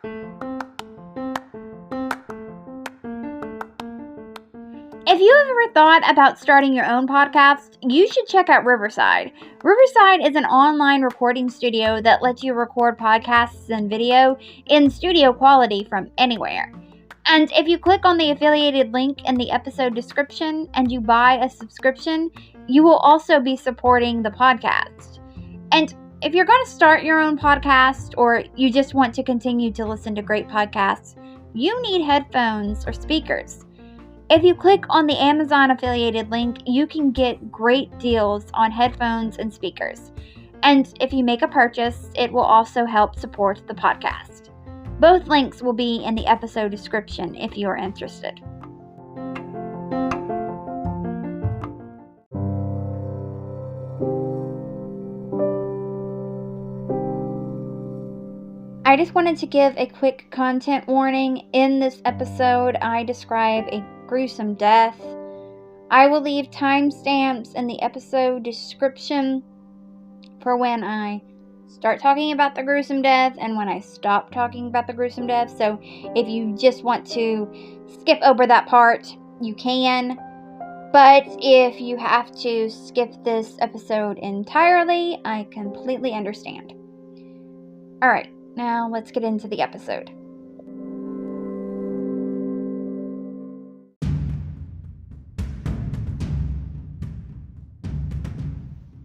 If you have ever thought about starting your own podcast, you should check out Riverside. Riverside is an online recording studio that lets you record podcasts and video in studio quality from anywhere. And if you click on the affiliated link in the episode description and you buy a subscription, you will also be supporting the podcast. And if you're going to start your own podcast or you just want to continue to listen to great podcasts, you need headphones or speakers. If you click on the Amazon affiliated link, you can get great deals on headphones and speakers. And if you make a purchase, it will also help support the podcast. Both links will be in the episode description if you are interested. I just wanted to give a quick content warning. In this episode, I describe a gruesome death. I will leave timestamps in the episode description for when I start talking about the gruesome death and when I stop talking about the gruesome death. So if you just want to skip over that part, you can. But if you have to skip this episode entirely, I completely understand. Alright, now let's get into the episode.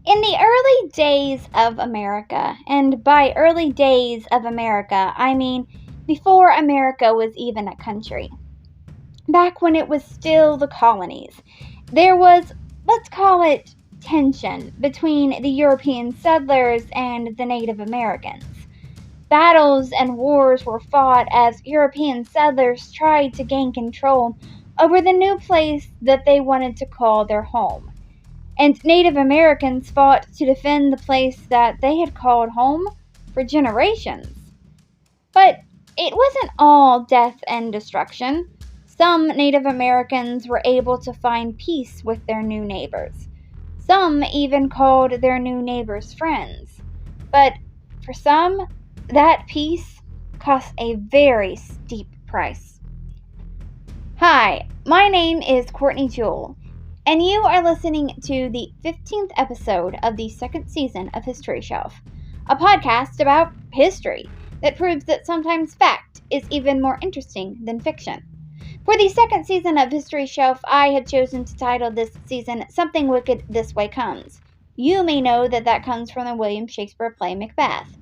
In the early days of America, and by early days of America, I mean before America was even a country, back when it was still the colonies, there was, let's call it, tension between the European settlers and the Native Americans. Battles and wars were fought as European settlers tried to gain control over the new place that they wanted to call their home. And Native Americans fought to defend the place that they had called home for generations. But it wasn't all death and destruction. Some Native Americans were able to find peace with their new neighbors. Some even called their new neighbors friends. But for some, that peace cost a very steep price. Hi, my name is Courtney Jewell, and you are listening to the 15th episode of the second season of History Shelf, a podcast about history that proves that sometimes fact is even more interesting than fiction. For the second season of History Shelf, I have chosen to title this season Something Wicked This Way Comes. You may know that comes from the William Shakespeare play Macbeth.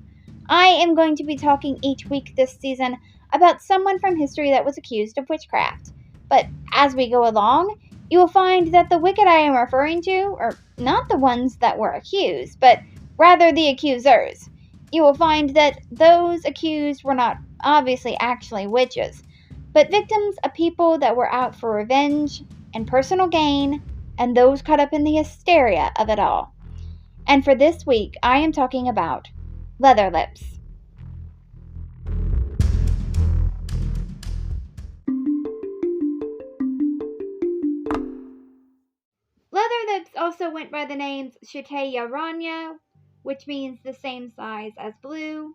I am going to be talking each week this season about someone from history that was accused of witchcraft. But as we go along, you will find that the wicked I am referring to are not the ones that were accused, but rather the accusers. You will find that those accused were not obviously actually witches, but victims of people that were out for revenge and personal gain, and those caught up in the hysteria of it all. And for this week, I am talking about Leatherlips. Leatherlips also went by the names Shateya Ranya, which means the same size as blue.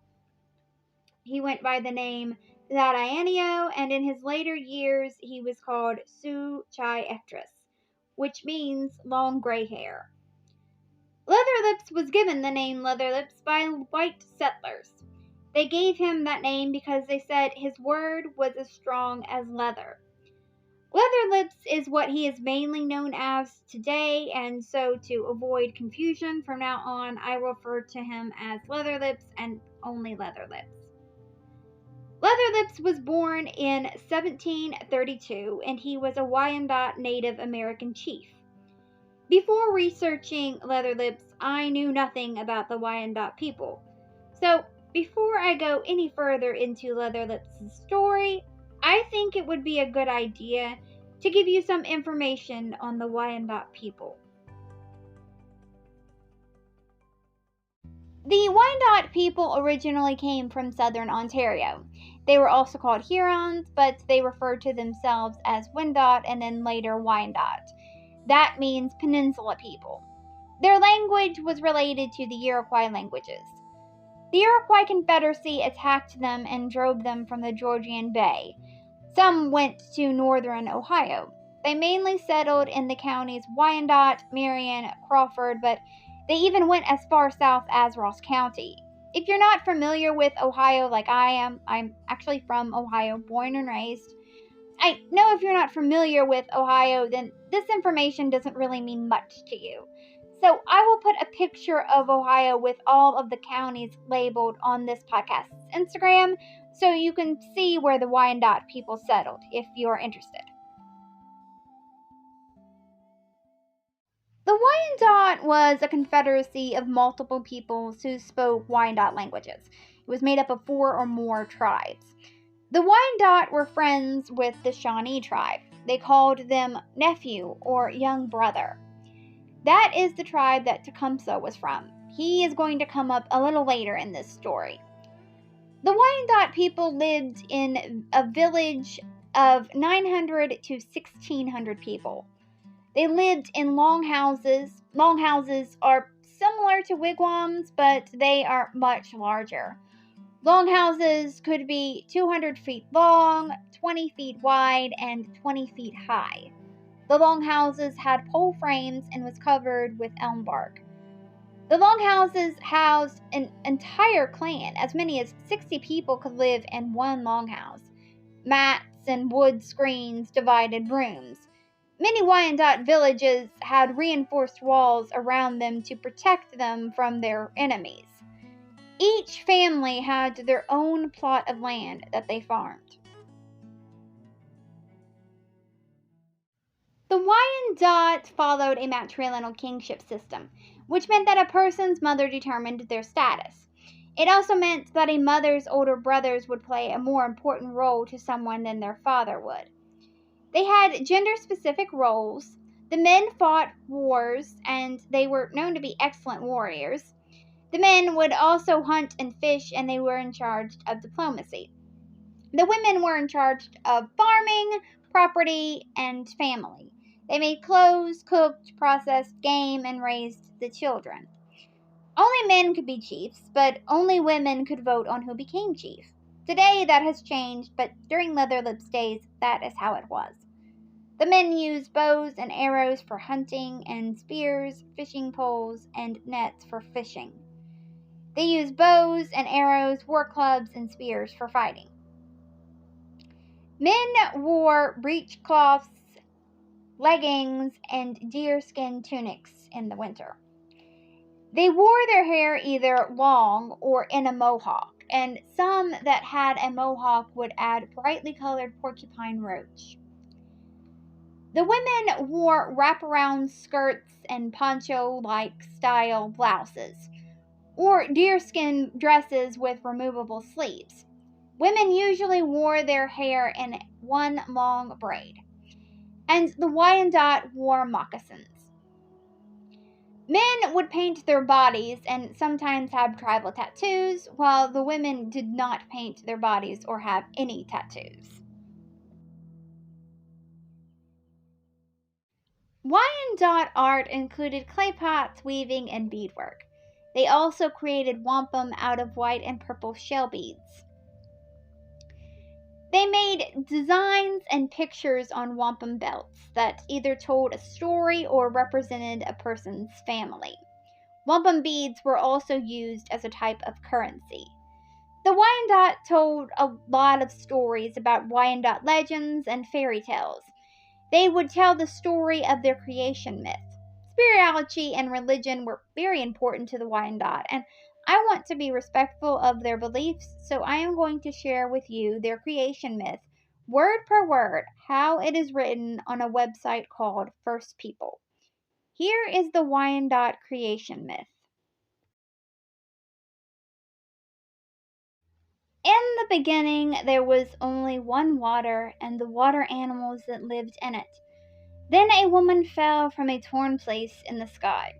He went by the name Thadianio, and in his later years he was called Su Chai Etris, which means long gray hair. Leatherlips was given the name Leatherlips by white settlers. They gave him that name because they said his word was as strong as leather. Leatherlips is what he is mainly known as today, and so to avoid confusion from now on, I refer to him as Leatherlips and only Leatherlips. Leatherlips was born in 1732, and he was a Wyandot Native American chief. Before researching Leatherlips, I knew nothing about the Wyandot people. So, before I go any further into Leatherlips' story, I think it would be a good idea to give you some information on the Wyandot people. The Wyandot people originally came from southern Ontario. They were also called Hurons, but they referred to themselves as Wyandot and then later Wyandot. That means peninsula people. Their language was related to the Iroquois languages. The Iroquois Confederacy attacked them and drove them from the Georgian Bay. Some went to northern Ohio. They mainly settled in the counties Wyandot, Marion, Crawford, but they even went as far south as Ross County. If you're not familiar with Ohio like I am, I'm actually from Ohio, born and raised. I know if you're not familiar with Ohio, then this information doesn't really mean much to you. So I will put a picture of Ohio with all of the counties labeled on this podcast's Instagram so you can see where the Wyandot people settled if you're interested. The Wyandot was a confederacy of multiple peoples who spoke Wyandot languages. It was made up of 4 or more tribes. The Wyandot were friends with the Shawnee tribe. They called them nephew or young brother. That is the tribe that Tecumseh was from. He is going to come up a little later in this story. The Wyandot people lived in a village of 900 to 1,600 people. They lived in long houses. Long houses are similar to wigwams, but they are much larger. Long houses could be 200 feet long, 20 feet wide, and 20 feet high. The long houses had pole frames and was covered with elm bark. The long houses housed an entire clan. As many as 60 people could live in one longhouse. Mats and wood screens divided rooms. Many Wyandot villages had reinforced walls around them to protect them from their enemies. Each family had their own plot of land that they farmed. The Wyandot followed a matrilineal kingship system, which meant that a person's mother determined their status. It also meant that a mother's older brothers would play a more important role to someone than their father would. They had gender-specific roles. The men fought wars, and they were known to be excellent warriors. The men would also hunt and fish, and they were in charge of diplomacy. The women were in charge of farming, property, and family. They made clothes, cooked, processed game, and raised the children. Only men could be chiefs, but only women could vote on who became chief. Today that has changed, but during Leatherlips' days, that is how it was. The men used bows and arrows for hunting, and spears, fishing poles, and nets for fishing. They used bows and arrows, war clubs, and spears for fighting. Men wore breechcloths, leggings, and deerskin tunics in the winter. They wore their hair either long or in a mohawk, and some that had a mohawk would add brightly colored porcupine roach. The women wore wraparound skirts and poncho-like style blouses, or deerskin dresses with removable sleeves. Women usually wore their hair in one long braid, and the Wyandot wore moccasins. Men would paint their bodies and sometimes have tribal tattoos, while the women did not paint their bodies or have any tattoos. Wyandot art included clay pots, weaving, and beadwork. They also created wampum out of white and purple shell beads. They made designs and pictures on wampum belts that either told a story or represented a person's family. Wampum beads were also used as a type of currency. The Wyandot told a lot of stories about Wyandot legends and fairy tales. They would tell the story of their creation myth. Spirituality and religion were very important to the Wyandot, and I want to be respectful of their beliefs, so I am going to share with you their creation myth, word per word, how it is written on a website called First People. Here is the Wyandot creation myth. In the beginning, there was only one water, and the water animals that lived in it. Then a woman fell from a torn place in the sky.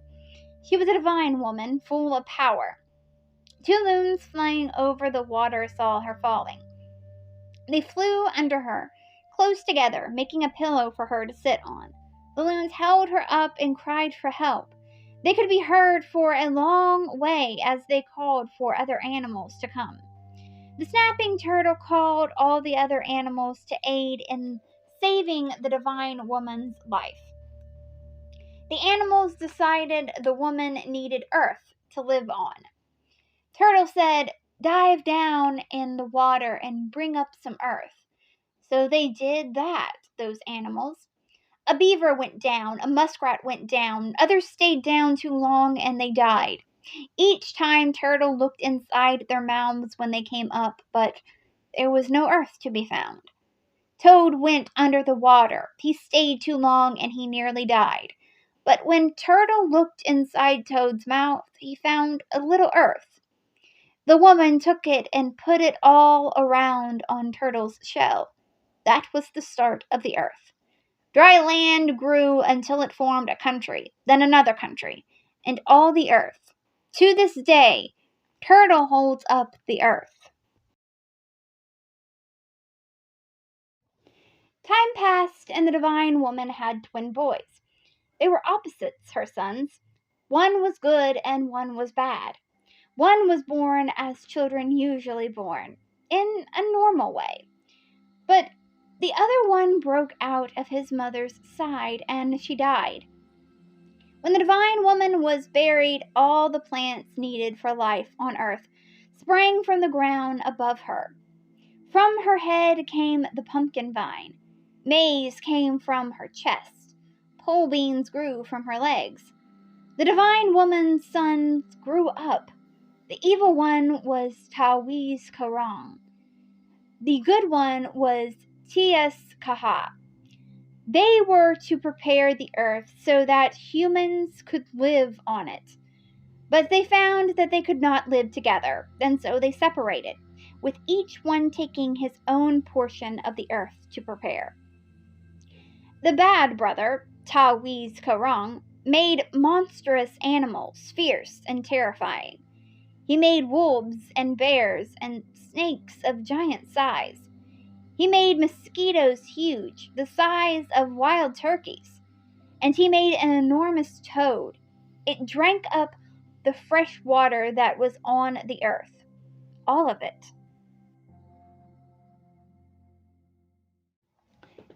She was a divine woman, full of power. 2 loons flying over the water saw her falling. They flew under her, close together, making a pillow for her to sit on. The loons held her up and cried for help. They could be heard for a long way as they called for other animals to come. The snapping turtle called all the other animals to aid in saving the divine woman's life. The animals decided the woman needed earth to live on. Turtle said, "Dive down in the water and bring up some earth." So they did that, those animals. A beaver went down, a muskrat went down, others stayed down too long and they died. Each time Turtle looked inside their mouths when they came up, but there was no earth to be found. Toad went under the water. He stayed too long and he nearly died. But when Turtle looked inside Toad's mouth, he found a little earth. The woman took it and put it all around on Turtle's shell. That was the start of the earth. Dry land grew until it formed a country, then another country, and all the earth. To this day, Turtle holds up the earth. Time passed, and the divine woman had twin boys. They were opposites, her sons. One was good and one was bad. One was born as children usually born, in a normal way. But the other one broke out of his mother's side and she died. When the divine woman was buried, all the plants needed for life on earth sprang from the ground above her. From her head came the pumpkin vine. Maize came from her chest. Pole beans grew from her legs. The divine woman's sons grew up. The evil one was Tawiz Karang. The good one was Tias Kaha. They were to prepare the earth so that humans could live on it. But they found that they could not live together, and so they separated, with each one taking his own portion of the earth to prepare. The bad brother, Tawiz Karang, made monstrous animals, fierce and terrifying. He made wolves and bears and snakes of giant size. He made mosquitoes huge, the size of wild turkeys. And he made an enormous toad. It drank up the fresh water that was on the earth. All of it.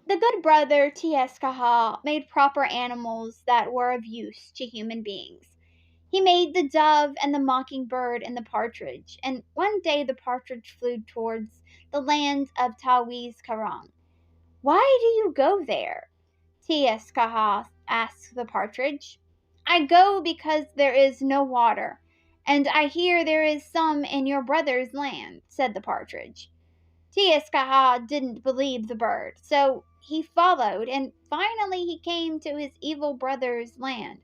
The good brother, T.S. Kaha, made proper animals that were of use to human beings. He made the dove and the mockingbird and the partridge, and one day the partridge flew towards the land of Tawiz Karang. "Why do you go there?" T.S. Kaha asked the partridge. "I go because there is no water, and I hear there is some in your brother's land," said the partridge. T.S. Kaha didn't believe the bird, so he followed, and finally he came to his evil brother's land.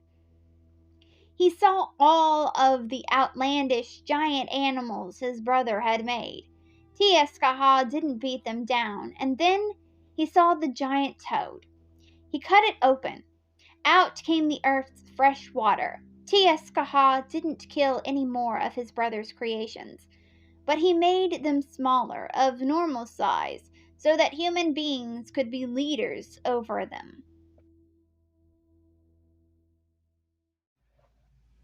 He saw all of the outlandish giant animals his brother had made. T.S. Kaha didn't beat them down, and then he saw the giant toad. He cut it open. Out came the earth's fresh water. T.S. Kaha didn't kill any more of his brother's creations, but he made them smaller, of normal size, so that human beings could be leaders over them.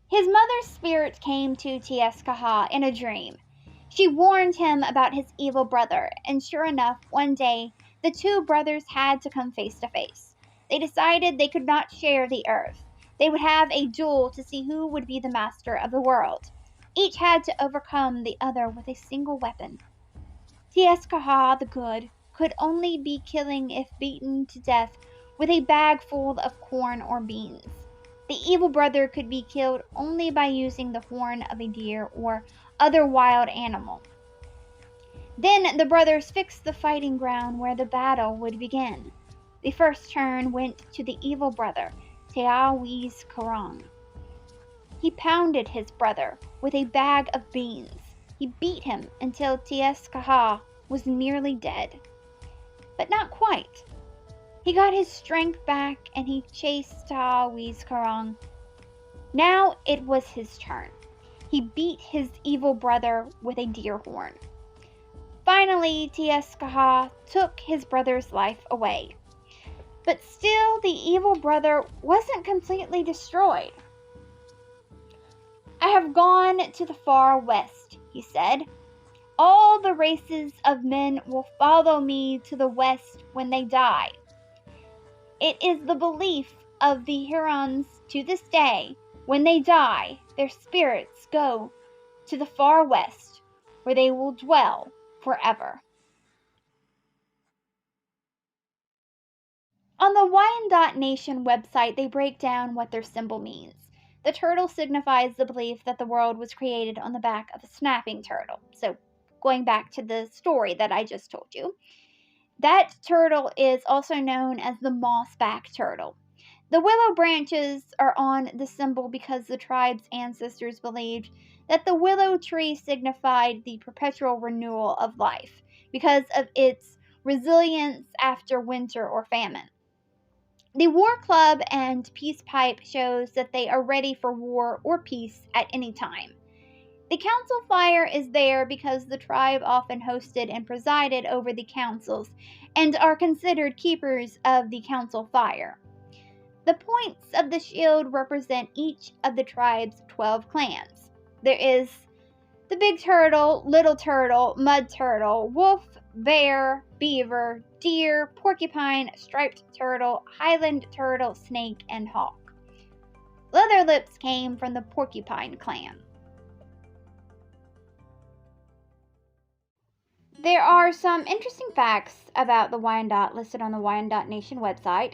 His mother's spirit came to T.S. Kaha in a dream. She warned him about his evil brother, and sure enough, one day, the two brothers had to come face to face. They decided they could not share the earth. They would have a duel to see who would be the master of the world. Each had to overcome the other with a single weapon. T.S. Kaha, the good, could only be killing if beaten to death with a bag full of corn or beans. The evil brother could be killed only by using the horn of a deer or other wild animal. Then the brothers fixed the fighting ground where the battle would begin. The first turn went to the evil brother, Tawiz Karang. He pounded his brother with a bag of beans. He beat him until T.S. Kaha was nearly dead. But not quite. He got his strength back and he chased Tawiz Karang. Now it was his turn. He beat his evil brother with a deer horn. Finally, T.S. Kaha took his brother's life away. But still, the evil brother wasn't completely destroyed. I have gone to the far west, he said. All the races of men will follow me to the west when they die. It is the belief of the Hurons to this day. When they die, their spirits go to the far west, where they will dwell forever. On the Wyandot Nation website, they break down what their symbol means. The turtle signifies the belief that the world was created on the back of a snapping turtle. So, going back to the story that I just told you, that turtle is also known as the mossback turtle. The willow branches are on the symbol because the tribe's ancestors believed that the willow tree signified the perpetual renewal of life because of its resilience after winter or famine. The war club and peace pipe shows that they are ready for war or peace at any time. The council fire is there because the tribe often hosted and presided over the councils and are considered keepers of the council fire. The points of the shield represent each of the tribe's 12 clans. There is the big turtle, little turtle, mud turtle, wolf, bear, beaver, deer, porcupine, striped turtle, highland turtle, snake, and hawk. Leatherlips came from the porcupine clan. There are some interesting facts about the Wyandot listed on the Wyandot Nation website.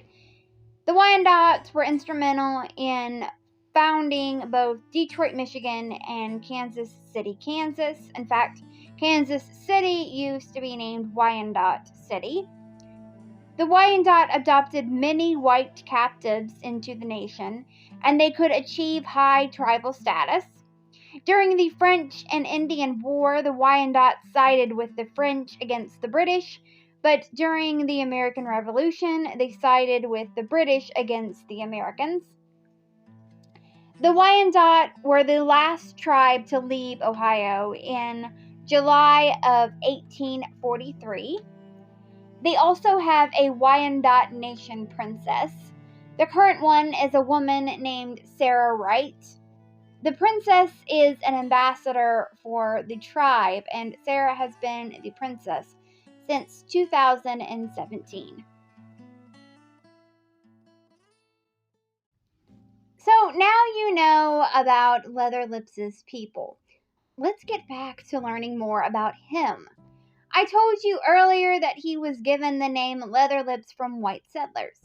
The Wyandots were instrumental in founding both Detroit, Michigan and Kansas City, Kansas. In fact, Kansas City used to be named Wyandot City. The Wyandot adopted many white captives into the nation, and they could achieve high tribal status. During the French and Indian War, the Wyandots sided with the French against the British, but during the American Revolution, they sided with the British against the Americans. The Wyandot were the last tribe to leave Ohio in July of 1843. They also have a Wyandot Nation princess. The current one is a woman named Sarah Wright. The princess is an ambassador for the tribe, and Sarah has been the princess since 2017. So now you know about Leatherlips' people. Let's get back to learning more about him. I told you earlier that he was given the name Leatherlips from white settlers.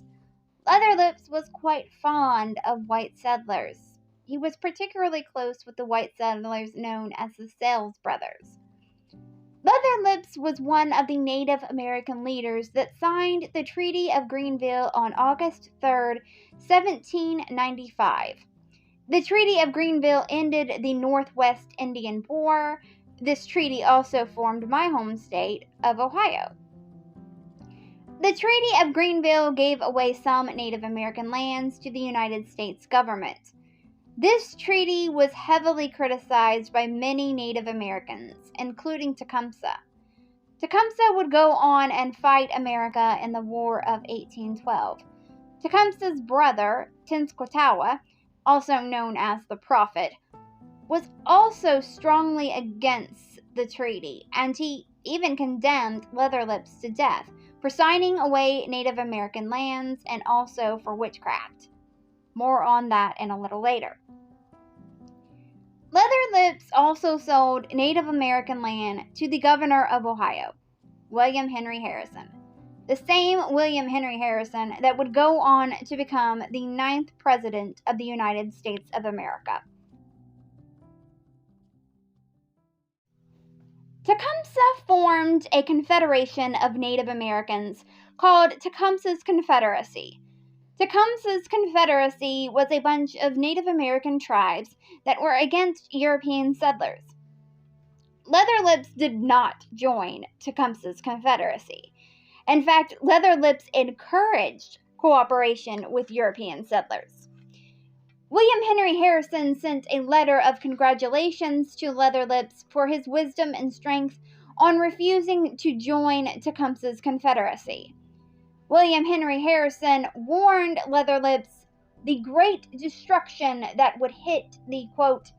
Leatherlips was quite fond of white settlers. He was particularly close with the white settlers known as the Sales Brothers. Leatherlips was one of the Native American leaders that signed the Treaty of Greenville on August 3, 1795. The Treaty of Greenville ended the Northwest Indian War. This treaty also formed my home state of Ohio. The Treaty of Greenville gave away some Native American lands to the United States government. This treaty was heavily criticized by many Native Americans, including Tecumseh. Tecumseh would go on and fight America in the War of 1812. Tecumseh's brother, Tenskwatawa, also known as the Prophet, was also strongly against the treaty, and he even condemned Leatherlips to death for signing away Native American lands and also for witchcraft. More on that in a little later. Leatherlips also sold Native American land to the governor of Ohio, William Henry Harrison. The same William Henry Harrison that would go on to become the 9th President of the United States of America. Tecumseh formed a confederation of Native Americans called Tecumseh's Confederacy. Tecumseh's Confederacy was a bunch of Native American tribes that were against European settlers. Leatherlips did not join Tecumseh's Confederacy. In fact, Leatherlips encouraged cooperation with European settlers. William Henry Harrison sent a letter of congratulations to Leatherlips for his wisdom and strength on refusing to join Tecumseh's Confederacy. William Henry Harrison warned Leatherlips the great destruction that would hit the, quote,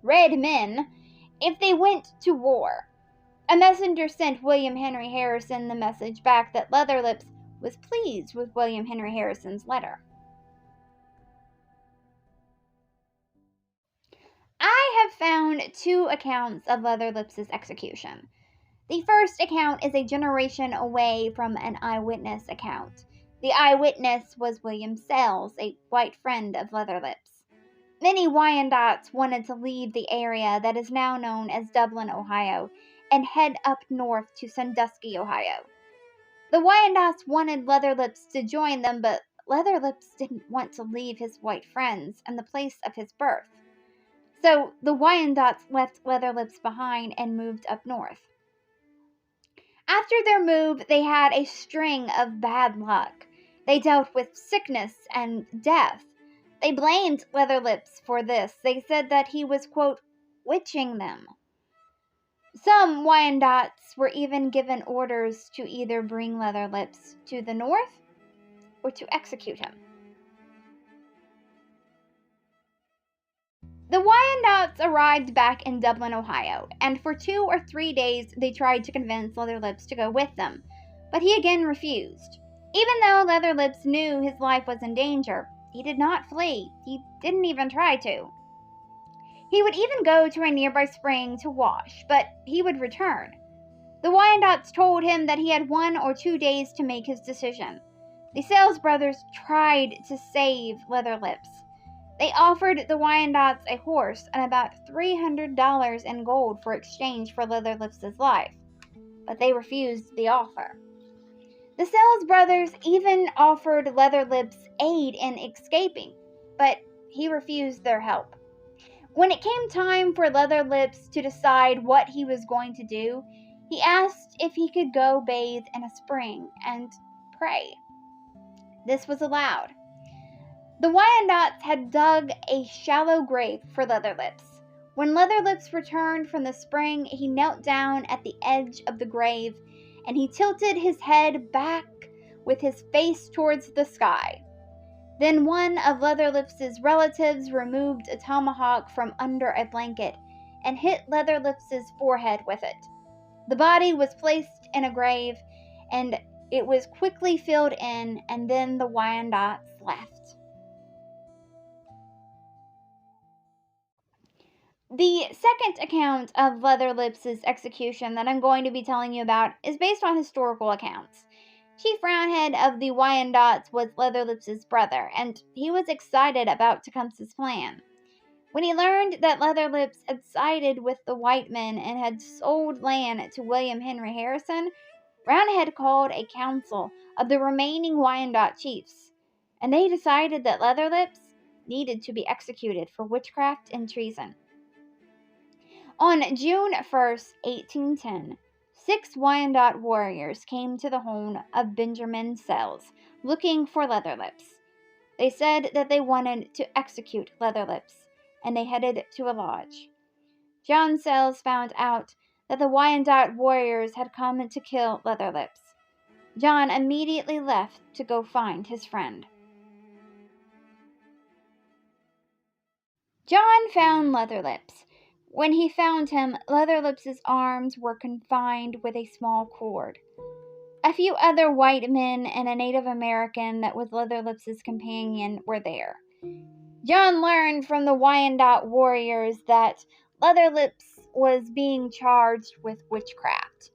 red men, if they went to war. A messenger sent William Henry Harrison the message back that Leatherlips was pleased with William Henry Harrison's letter. I have found two accounts of Leatherlips' execution. The first account is a generation away from an eyewitness account. The eyewitness was William Sells, a white friend of Leatherlips. Many Wyandots wanted to leave the area that is now known as Dublin, Ohio, and head up north to Sandusky, Ohio. The Wyandots wanted Leatherlips to join them, but Leatherlips didn't want to leave his white friends and the place of his birth. So the Wyandots left Leatherlips behind and moved up north. After their move, they had a string of bad luck. They dealt with sickness and death. They blamed Leatherlips for this. They said that he was, quote, witching them. Some Wyandots were even given orders to either bring Leatherlips to the north or to execute him. The Wyandots arrived back in Dublin, Ohio, and for 2 or 3 days they tried to convince Leatherlips to go with them, but he again refused. Even though Leatherlips knew his life was in danger, he did not flee. He didn't even try to. He would even go to a nearby spring to wash, but he would return. The Wyandots told him that he had 1 or 2 days to make his decision. The Sells brothers tried to save Leatherlips. They offered the Wyandots a horse and about $300 in gold for exchange for Leatherlips' life, but they refused the offer. The Sells brothers even offered Leatherlips aid in escaping, but he refused their help. When it came time for Leatherlips to decide what he was going to do, he asked if he could go bathe in a spring and pray. This was allowed. The Wyandots had dug a shallow grave for Leatherlips. When Leatherlips returned from the spring, he knelt down at the edge of the grave, and he tilted his head back with his face towards the sky. Then one of Leatherlips' relatives removed a tomahawk from under a blanket and hit Leatherlips' forehead with it. The body was placed in a grave, and it was quickly filled in, and then the Wyandots left. The second account of Leatherlips' execution that I'm going to be telling you about is based on historical accounts. Chief Roundhead of the Wyandots was Leatherlips' brother, and he was excited about Tecumseh's plan. When he learned that Leatherlips had sided with the white men and had sold land to William Henry Harrison, Roundhead called a council of the remaining Wyandot chiefs, and they decided that Leatherlips needed to be executed for witchcraft and treason. On June 1st, 1810, 6 Wyandot warriors came to the home of Benjamin Sells, looking for Leatherlips. They said that they wanted to execute Leatherlips, and they headed to a lodge. John Sells found out that the Wyandot warriors had come to kill Leatherlips. John immediately left to go find his friend. John found Leatherlips. When he found him, Leatherlips' arms were confined with a small cord. A few other white men and a Native American that was Leatherlips' companion were there. John learned from the Wyandot warriors that Leatherlips was being charged with witchcraft.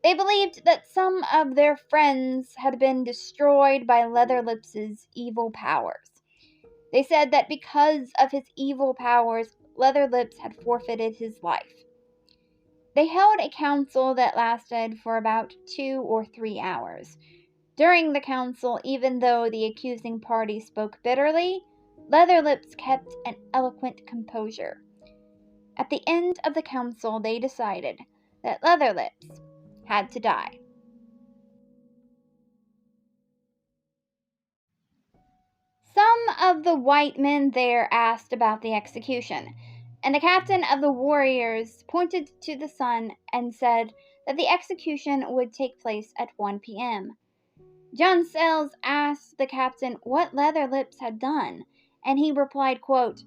They believed that some of their friends had been destroyed by Leatherlips' evil powers. They said that because of his evil powers, Leatherlips had forfeited his life. They held a council that lasted for about 2 or 3 hours. During the council, even though the accusing party spoke bitterly, Leatherlips kept an eloquent composure. At the end of the council, they decided that Leatherlips had to die. Some of the white men there asked about the execution, and the captain of the warriors pointed to the sun and said that the execution would take place at 1 p.m. John Sells asked the captain what Leatherlips had done, and he replied, quote,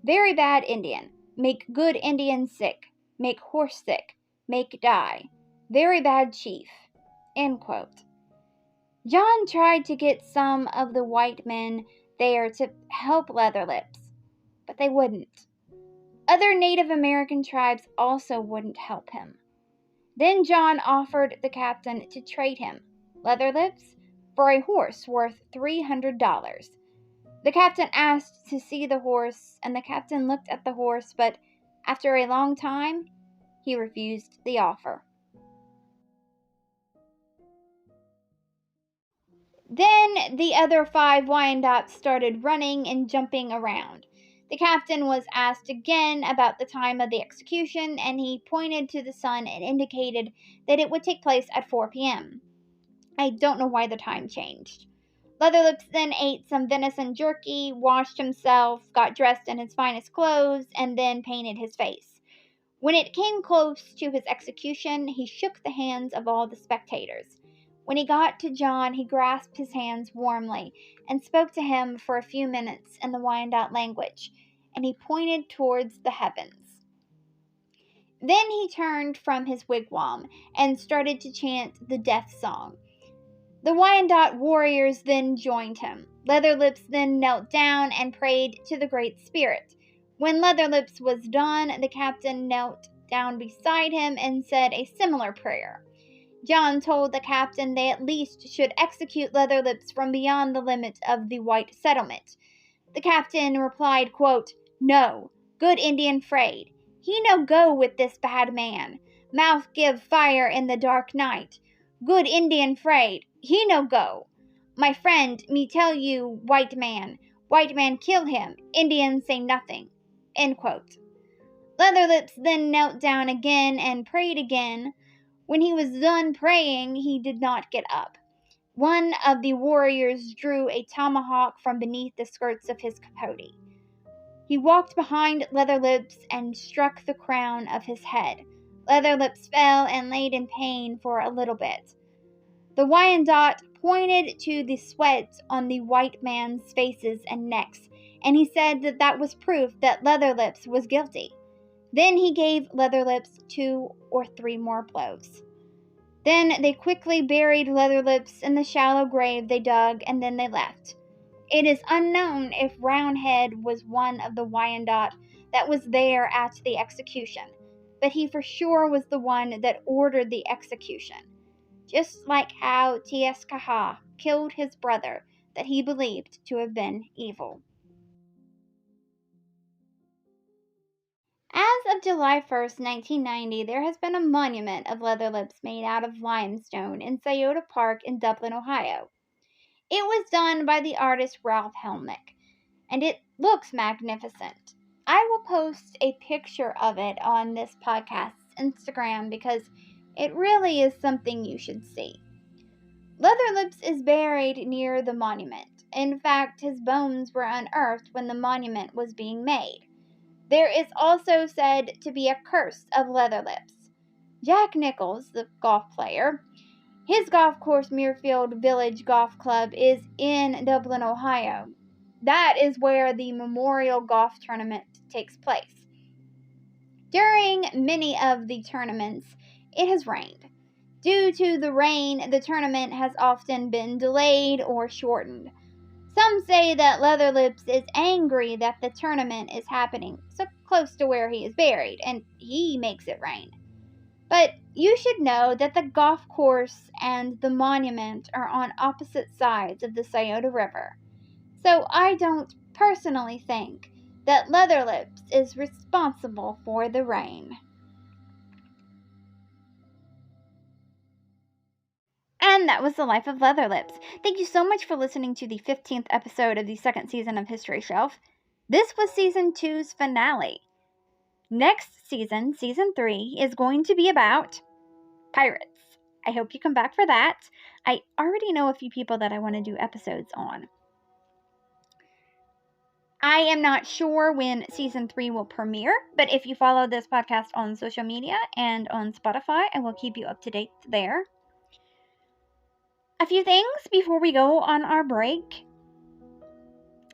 "Very bad Indian. Make good Indian sick. Make horse sick. Make die. Very bad chief." End quote. John tried to get some of the white men there to help Leatherlips, but they wouldn't. Other Native American tribes also wouldn't help him. Then John offered the captain to trade him, Leatherlips, for a horse worth $300. The captain asked to see the horse, and the captain looked at the horse, but after a long time, he refused the offer. Then the other 5 Wyandots started running and jumping around. The captain was asked again about the time of the execution, and he pointed to the sun and indicated that it would take place at 4 p.m. I don't know why the time changed. Leatherlips then ate some venison jerky, washed himself, got dressed in his finest clothes, and then painted his face. When it came close to his execution, he shook the hands of all the spectators. When he got to John, he grasped his hands warmly and spoke to him for a few minutes in the Wyandot language, and he pointed towards the heavens. Then he turned from his wigwam and started to chant the death song. The Wyandot warriors then joined him. Leatherlips then knelt down and prayed to the Great Spirit. When Leatherlips was done, the captain knelt down beside him and said a similar prayer. John told the captain they at least should execute Leatherlips from beyond the limit of the white settlement. The captain replied, quote, "No, good Indian fraid. He no go with this bad man. Mouth give fire in the dark night. Good Indian fraid. He no go. My friend, me tell you, white man kill him. Indian say nothing." End quote. Leatherlips then knelt down again and prayed again. When he was done praying, he did not get up. One of the warriors drew a tomahawk from beneath the skirts of his capote. He walked behind Leatherlips and struck the crown of his head. Leatherlips fell and laid in pain for a little bit. The Wyandot pointed to the sweat on the white man's faces and necks, and he said that that was proof that Leatherlips was guilty. Then he gave Leatherlips 2 or 3 more blows. Then they quickly buried Leatherlips in the shallow grave they dug, and then they left. It is unknown if Roundhead was one of the Wyandot that was there at the execution, but he for sure was the one that ordered the execution, just like how Tiaskaha killed his brother that he believed to have been evil. As of July 1st, 1990, there has been a monument of Leatherlips made out of limestone in Scioto Park in Dublin, Ohio. It was done by the artist Ralph Helmick, and it looks magnificent. I will post a picture of it on this podcast's Instagram because it really is something you should see. Leatherlips is buried near the monument. In fact, his bones were unearthed when the monument was being made. There is also said to be a curse of Leatherlips. Jack Nicklaus, the golf player, his golf course Muirfield Village Golf Club is in Dublin, Ohio. That is where the Memorial Golf Tournament takes place. During many of the tournaments, it has rained. Due to the rain, the tournament has often been delayed or shortened. Some say that Leatherlips is angry that the tournament is happening so close to where he is buried, and he makes it rain. But you should know that the golf course and the monument are on opposite sides of the Scioto River. So I don't personally think that Leatherlips is responsible for the rain. And that was the life of Leatherlips. Thank you so much for listening to the 15th episode of the second season of History Shelf. This was season 2's finale. Next season, season 3, is going to be about pirates. I hope you come back for that. I already know a few people that I want to do episodes on. I am not sure when season 3 will premiere, but if you follow this podcast on social media and on Spotify, I will keep you up to date there. A few things before we go on our break.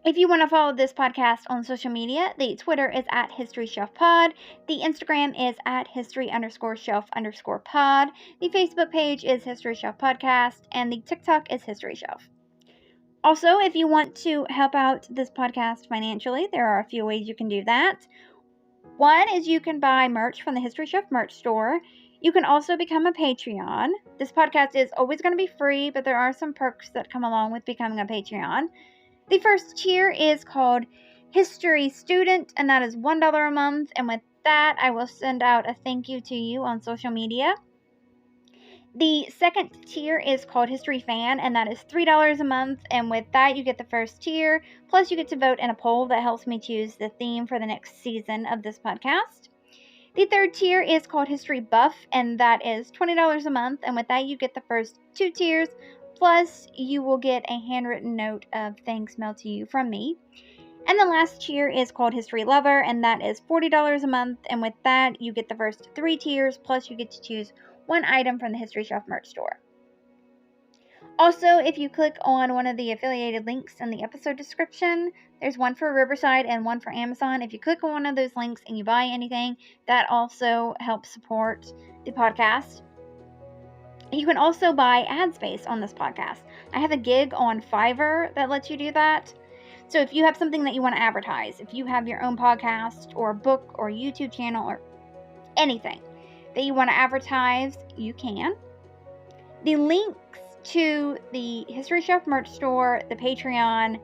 If you want to follow this podcast on social media, the Twitter is at HistoryShelfPod, the Instagram is at History_Shelf_pod, the Facebook page is History Shelf Podcast, and the TikTok is History Shelf. Also, if you want to help out this podcast financially, there are a few ways you can do that. One is you can buy merch from the History Shelf merch store. You can also become a Patreon. This podcast is always going to be free, but there are some perks that come along with becoming a Patreon. The first tier is called History Student, and that is $1 a month. And with that, I will send out a thank you to you on social media. The second tier is called History Fan, and that is $3 a month. And with that, you get the first tier. Plus, you get to vote in a poll that helps me choose the theme for the next season of this podcast. The third tier is called History Buff, and that is $20 a month. And with that, you get the first 2 tiers. Plus, you will get a handwritten note of thanks mailed to you from me. And the last tier is called History Lover, and that is $40 a month. And with that, you get the first 3 tiers, plus you get to choose 1 item from the History Shelf merch store. Also, if you click on one of the affiliated links in the episode description, there's one for Riverside and one for Amazon. If you click on one of those links and you buy anything, that also helps support the podcast. You can also buy ad space on this podcast. I have a gig on Fiverr that lets you do that. So if you have something that you want to advertise, if you have your own podcast or book or YouTube channel or anything that you want to advertise, you can. The links to the History Shelf merch store, the Patreon,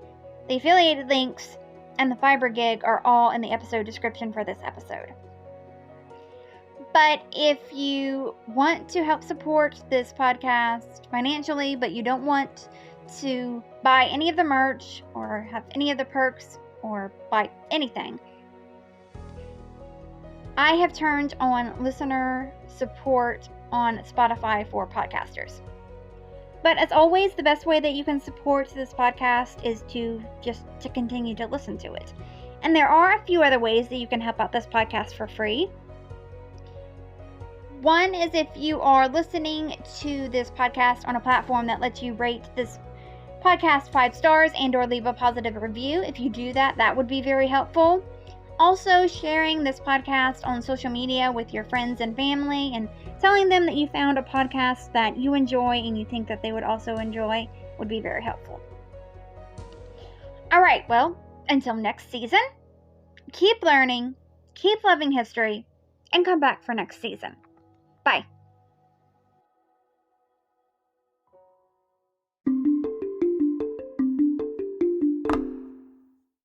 the affiliated links, and the Fiverr gig are all in the episode description for this episode. But if you want to help support this podcast financially, but you don't want to buy any of the merch or have any of the perks or buy anything, I have turned on listener support on Spotify for podcasters. But as always, the best way that you can support this podcast is to continue to listen to it. And there are a few other ways that you can help out this podcast for free. One is if you are listening to this podcast on a platform that lets you rate this podcast 5 stars and or leave a positive review. If you do that, that would be very helpful. Also, sharing this podcast on social media with your friends and family and telling them that you found a podcast that you enjoy and you think that they would also enjoy would be very helpful. All right, well, until next season, keep learning, keep loving history, and come back for next season. Bye.